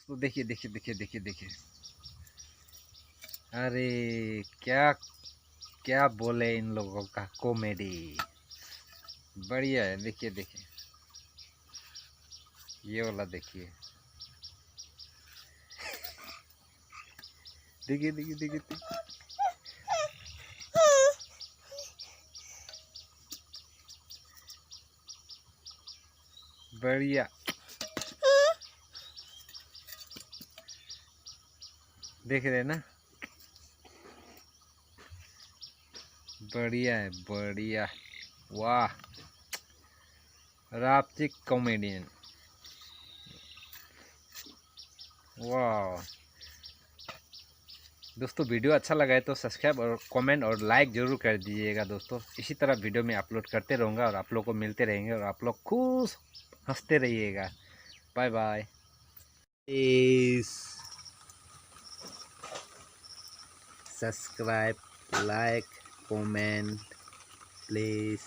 तो देखिए देखिए देखिए देखिए देखिए, अरे क्या क्या बोले इन लोगों का कॉमेडी। बढ़िया है, देखिए देखिए, ये वाला देखिए, देखिए देखिए देखिए देखिए। बढ़िया, देख रहे हैं ना, बढ़िया है बढ़िया। वाह, रापचिक कॉमेडियन। वाह दोस्तों, वीडियो अच्छा लगा है तो सब्सक्राइब और कमेंट और लाइक ज़रूर कर दीजिएगा दोस्तों। इसी तरह वीडियो में अपलोड करते रहूँगा और आप लोग को मिलते रहेंगे और आप लोग खुश हंसते रहिएगा। Bye bye. Please subscribe, like, comment, please.